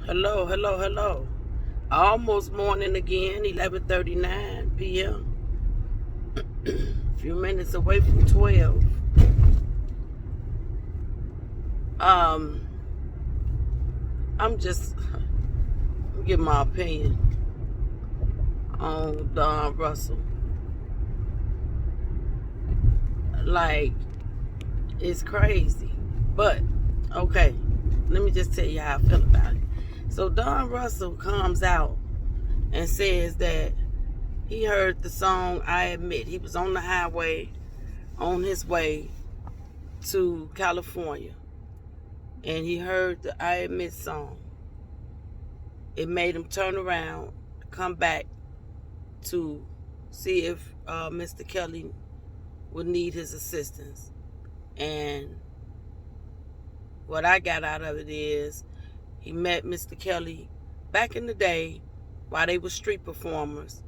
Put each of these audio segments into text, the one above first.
Hello, hello, hello. Almost morning again, 11:39 p.m. A few minutes away from 12. Um, I'm just giving my opinion on Don Russell. Like, it's crazy. But, okay, let me just tell you how I feel about it. So Don Russell comes out and says that he heard the song I Admit. He was on the highway on his way to California, and he heard the I Admit song. It made him turn around, come back to see if Mr. Kelly would need his assistance. And what I got out of it is he met Mr. Kelly back in the day while they were street performers.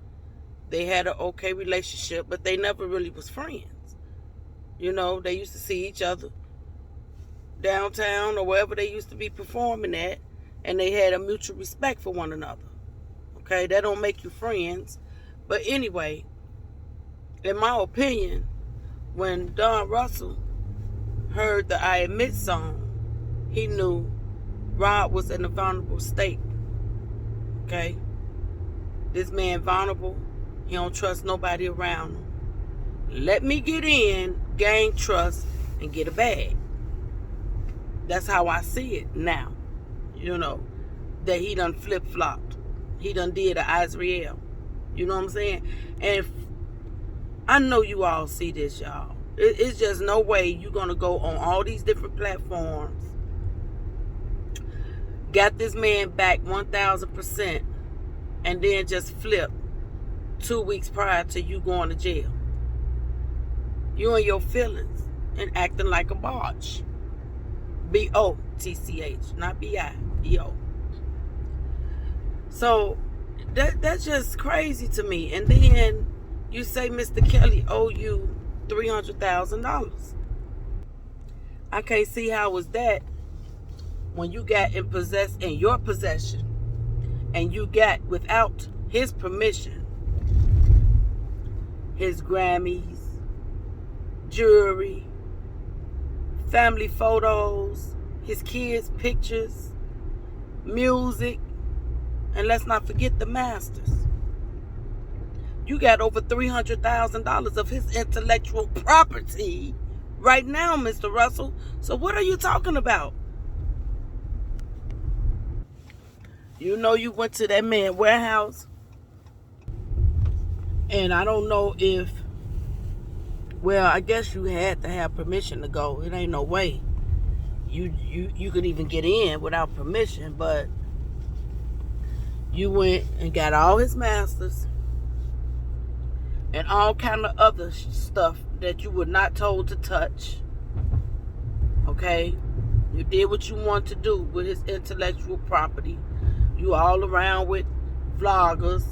They had an okay relationship, but they never really was friends. You know, they used to see each other downtown or wherever they used to be performing at, and they had a mutual respect for one another. Okay, that don't make you friends. But anyway, in my opinion, when Don Russell heard the I Admit song, he knew Rod was in a vulnerable state. Okay, this man vulnerable. He don't trust nobody around him. Let me get in, gain trust, and get a bag. That's how I see it now. You know, that he done flip-flopped. He done did a Israel. You know what I'm saying? And I know you all see this, y'all. It's just no way you're going to go on all these different platforms, got this man back 1,000%, and then just flip 2 weeks prior to you going to jail. You and your feelings and acting like a barge. B-O-T-C-H, not B-I, B-O. So that's just crazy to me. And then you say Mr. Kelly owe you $300,000. I can't see how was that when you got in your possession, and you got without his permission his Grammys, jewelry, family photos, his kids' pictures, music, and let's not forget the masters. You got over $300,000 of his intellectual property right now, Mr. Russell. So what are you talking about? You know you went to that man's warehouse, and I don't know if, well, I guess you had to have permission to go. It ain't no way you could even get in without permission, but you went and got all his masters and all kind of other stuff that you were not told to touch. Okay? You did what you wanted to do with his intellectual property. You all around with vloggers,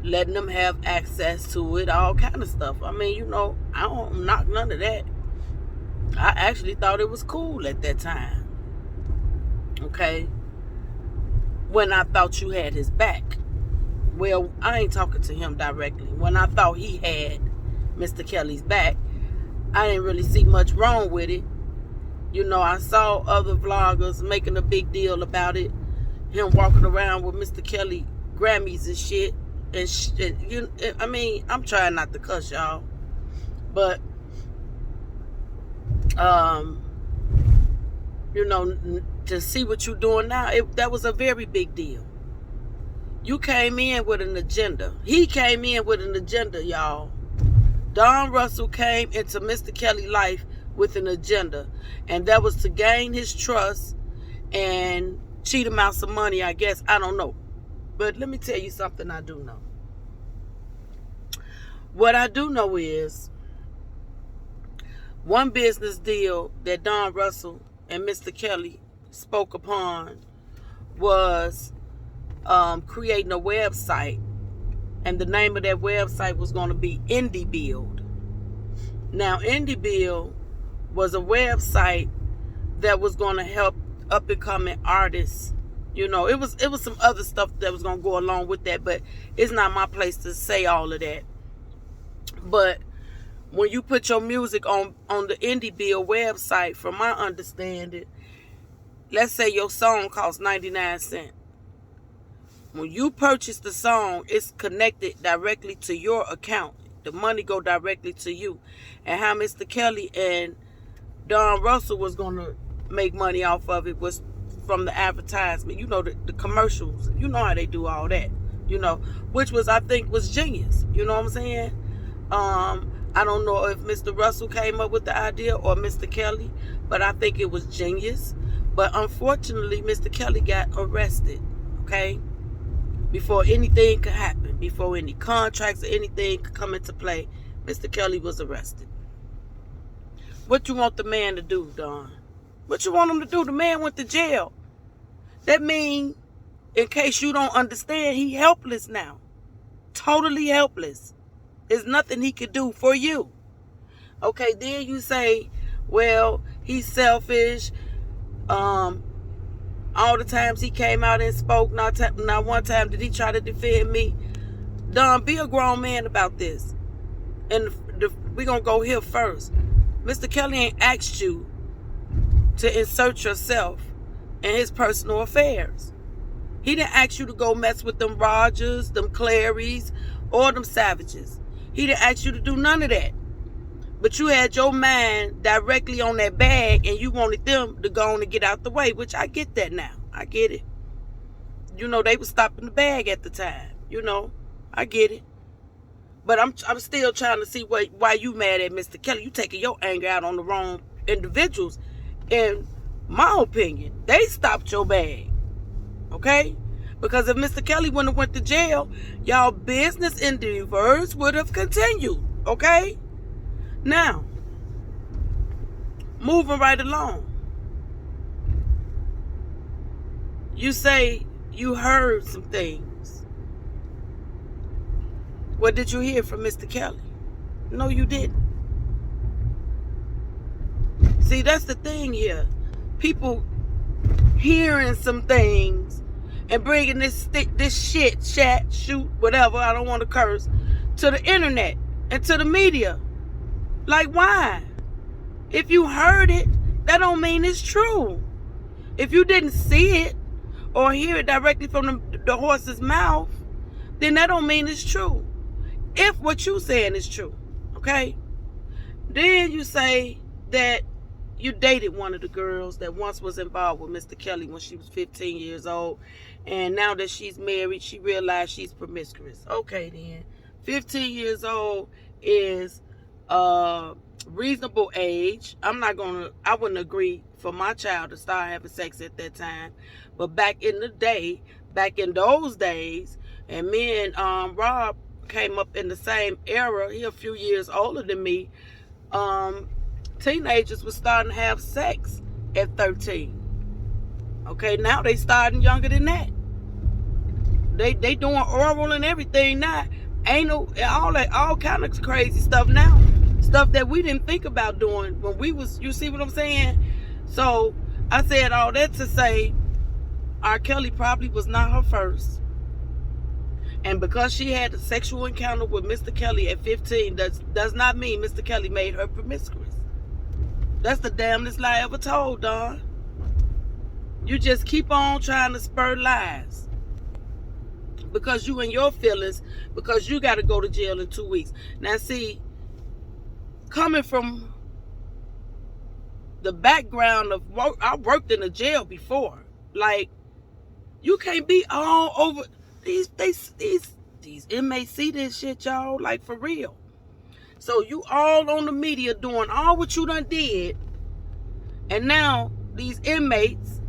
letting them have access to it, all kind of stuff. I mean, you know, I don't knock none of that. I actually thought it was cool at that time. Okay? When I thought you had his back. Well, I ain't talking to him directly. When I thought he had Mr. Kelly's back, I didn't really see much wrong with it. You know, I saw other vloggers making a big deal about it. Him walking around with Mr. Kelly Grammys and shit. And I mean, I'm trying not to cuss, y'all. But, you know, to see what you're doing now, that was a very big deal. You came in with an agenda. He came in with an agenda, y'all. Don Russell came into Mr. Kelly's life with an agenda. And that was to gain his trust and cheat him out some money, I guess. I don't know. But let me tell you something I do know. What I do know is one business deal that Don Russell and Mr. Kelly spoke upon was creating a website, and the name of that website was going to be Indie Build. Now, Indie Build was a website that was going to help up and coming artists You know, it was some other stuff that was gonna go along with that, but it's not my place to say all of that. But when you put your music on the IndieBill website, from my understanding, let's say your song costs 99 cents. When you purchase the song, it's connected directly to your account. The money go directly to you. And how Mr. Kelly and Don Russell was going to make money off of it was from the advertisement. You know, the commercials. You know how they do all that. You know, which was, I think, was genius. You know what I'm saying? I don't know if Mr. Russell came up with the idea or Mr. Kelly, but I think it was genius. But unfortunately, Mr. Kelly got arrested, okay? Before anything could happen, before any contracts or anything could come into play, Mr. Kelly was arrested. What you want the man to do, Don? What you want him to do? The man went to jail. That means, in case you don't understand, he helpless now. Totally helpless. There's nothing he could do for you. Okay, then you say, well, he's selfish. All the times he came out and spoke, not one time did he try to defend me. Don, be a grown man about this. And we're going to go here first. Mr. Kelly ain't asked you to insert yourself in his personal affairs. He didn't ask you to go mess with them Rogers, them Clarys, or them Savages. He didn't ask you to do none of that. But you had your mind directly on that bag and you wanted them to go on and get out the way, which I get that now. I get it. You know, they were stopping the bag at the time. You know, I get it. But I'm still trying to see why you mad at Mr. Kelly. You taking your anger out on the wrong individuals. In my opinion, they stopped your bag. Okay? Because if Mr. Kelly wouldn't have went to jail, y'all business endeavors would have continued. Okay? Now, moving right along. You say you heard some things. What did you hear from Mr. Kelly? No, you didn't. See, that's the thing here. People hearing some things and bringing this shit, chat, shoot, whatever, I don't want to curse, to the internet and to the media. Like, why? If you heard it, that don't mean it's true. If you didn't see it or hear it directly from the horse's mouth, then that don't mean it's true. If what you saying is true, okay? Then you say that you dated one of the girls that once was involved with Mr. Kelly when she was 15 years old. And now that she's married, she realized she's promiscuous. Okay, then. 15 years old is reasonable age. I wouldn't agree for my child to start having sex at that time. But back in those days, and me and Rob came up in the same era. He a few years older than me. Teenagers were starting to have sex at 13. Okay, now they starting younger than that. They doing oral and everything now. Ain't no all kind of crazy stuff now. Stuff that we didn't think about doing when we was, you see what I'm saying? So I said all that to say R. Kelly probably was not her first. And because she had a sexual encounter with Mr. Kelly at 15, does not mean Mr. Kelly made her promiscuous. That's the damnedest lie ever told, Don. You just keep on trying to spur lies. Because you and your feelings, because you got to go to jail in 2 weeks. Now see, coming from the background of work, I worked in a jail before. Like, you can't be all over these inmates see this shit, y'all, like for real. So you all on the media doing all what you done did, and now these inmates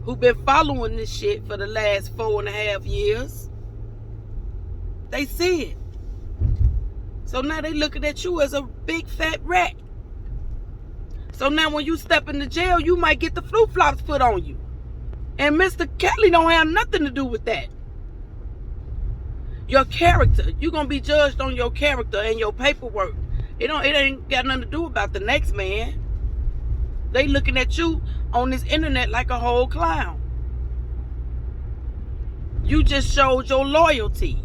who've been following this shit for the last 4.5 years, they see it. So now they looking at you as a big fat rat. So now when you step into jail, you might get the flip-flops put on you. And Mr. Kelly don't have nothing to do with that. Your character. You're going to be judged on your character and your paperwork. It ain't got nothing to do about the next man. They looking at you on this internet like a whole clown. You just showed your loyalty.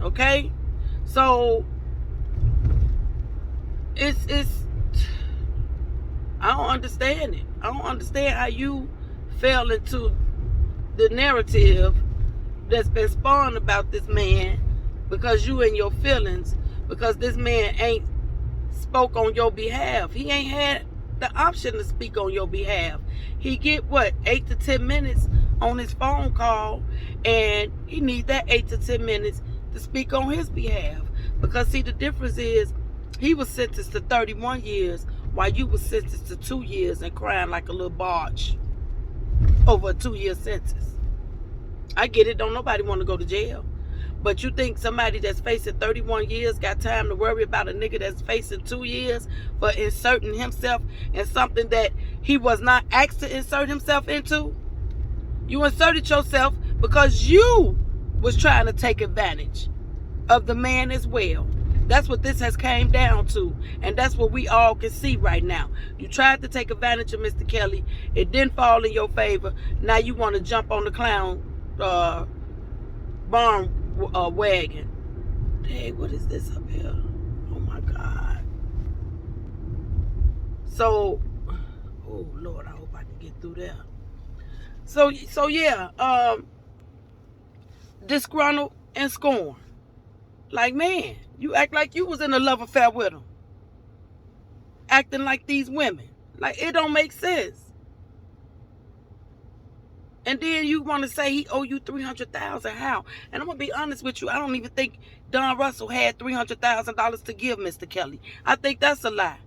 Okay? So it's I don't understand it. I don't understand how you fell into the narrative that's been spawned about this man because you in your feelings, because this man ain't spoke on your behalf. He ain't had the option to speak on your behalf. He get what, 8 to 10 minutes on his phone call, and he needs that 8 to 10 minutes to speak on his behalf. Because see, the difference is he was sentenced to 31 years while you was sentenced to 2 years and crying like a little barge over a 2-year sentence. I get it, don't nobody want to go to jail. But you think somebody that's facing 31 years got time to worry about a nigga that's facing 2 years for inserting himself in something that he was not asked to insert himself into? You inserted yourself because you was trying to take advantage of the man as well. That's what this has came down to. And that's what we all can see right now. You tried to take advantage of Mr. Kelly. It didn't fall in your favor. Now you want to jump on the clown barn wagon. Hey, what is this up here? Oh my God. So, oh Lord, I hope I can get through there. So yeah, disgruntled and scorned. Like, man, you act like you was in a love affair with him. Acting like these women. Like, it don't make sense. And then you want to say he owe you $300,000. How? And I'm going to be honest with you. I don't even think Don Russell had $300,000 to give Mr. Kelly. I think that's a lie.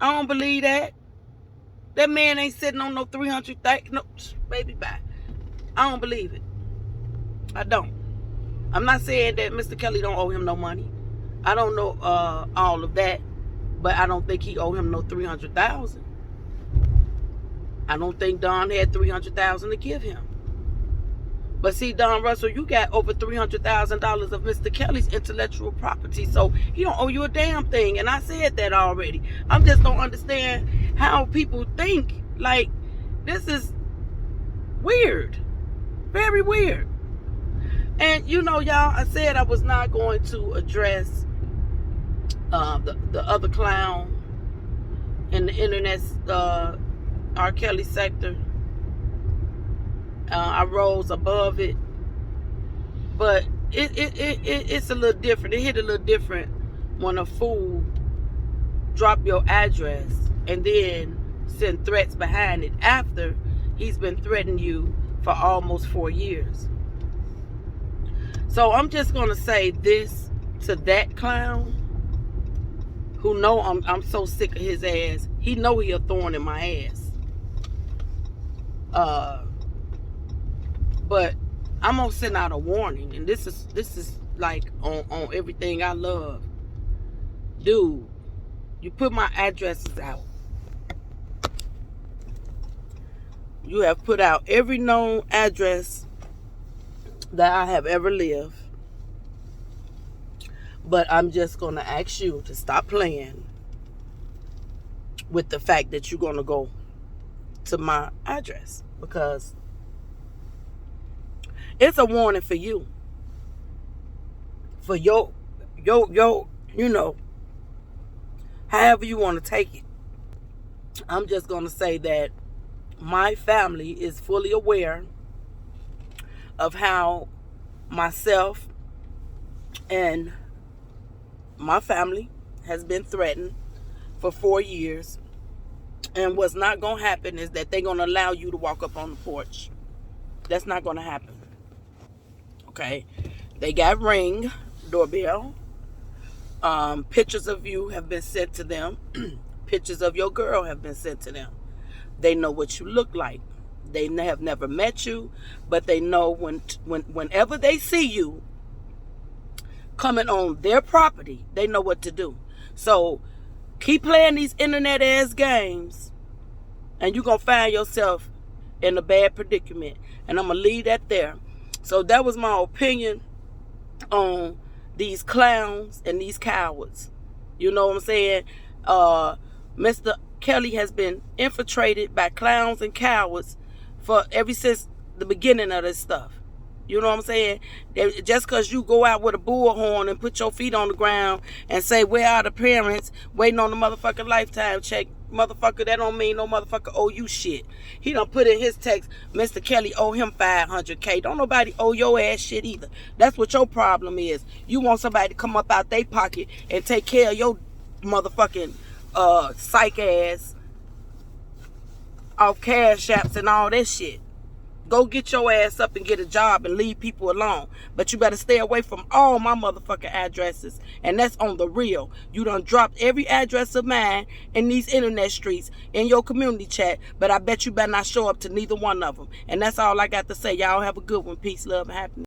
I don't believe that. That man ain't sitting on no $300,000. No, baby, bye. I don't believe it. I don't. I'm not saying that Mr. Kelly don't owe him no money. I don't know all of that. But I don't think he owe him no $300,000. I don't think Don had $300,000 to give him. But see, Don Russell, you got over $300,000 of Mr. Kelly's intellectual property, so he don't owe you a damn thing. And I said that already. I just don't understand how people think. Like, this is weird. Very weird. And you know, y'all, I said I was not going to address the other clown in the internet's R. Kelly sector. I rose above it, but it's a little different. It hit a little different when a fool drop your address and then send threats behind it after he's been threatening you for almost 4 years. So I'm just gonna say this to that clown who know I'm so sick of his ass. He know he a thorn in my ass. But I'm gonna send out a warning, and this is like on everything I love. Dude, you put my addresses out. You have put out every known address that I have ever lived. But I'm just gonna ask you to stop playing with the fact that you're gonna go to my address, because it's a warning for you. For your, you know, however you want to take it. I'm just going to say that my family is fully aware of how myself and my family has been threatened for 4 years. And what's not going to happen is that they're going to allow you to walk up on the porch. That's not going to happen. Okay, they got Ring doorbell. Pictures of you have been sent to them. Pictures of your girl have been sent to them. They know what you look like. They have never met you, but they know whenever they see you coming on their property, they know what to do. So keep playing these internet ass games, and you're gonna find yourself in a bad predicament. And I'm gonna leave that there. So that was my opinion on these clowns and these cowards. You know what I'm saying? Mr. Kelly has been infiltrated by clowns and cowards for ever since the beginning of this stuff. You know what I'm saying? Just because you go out with a bullhorn and put your feet on the ground and say, where are the parents, waiting on the motherfucking lifetime check, motherfucker, that don't mean no motherfucker owe you shit. He done put in his text, Mr. Kelly owe him $500K. Don't nobody owe your ass shit either. That's what your problem is. You want somebody to come up out their pocket and take care of your motherfucking psych ass off cash apps and all that shit. Go get your ass up and get a job and leave people alone. But you better stay away from all my motherfucking addresses. And that's on the real. You done dropped every address of mine in these internet streets in your community chat. But I bet you better not show up to neither one of them. And that's all I got to say. Y'all have a good one. Peace, love, and happiness.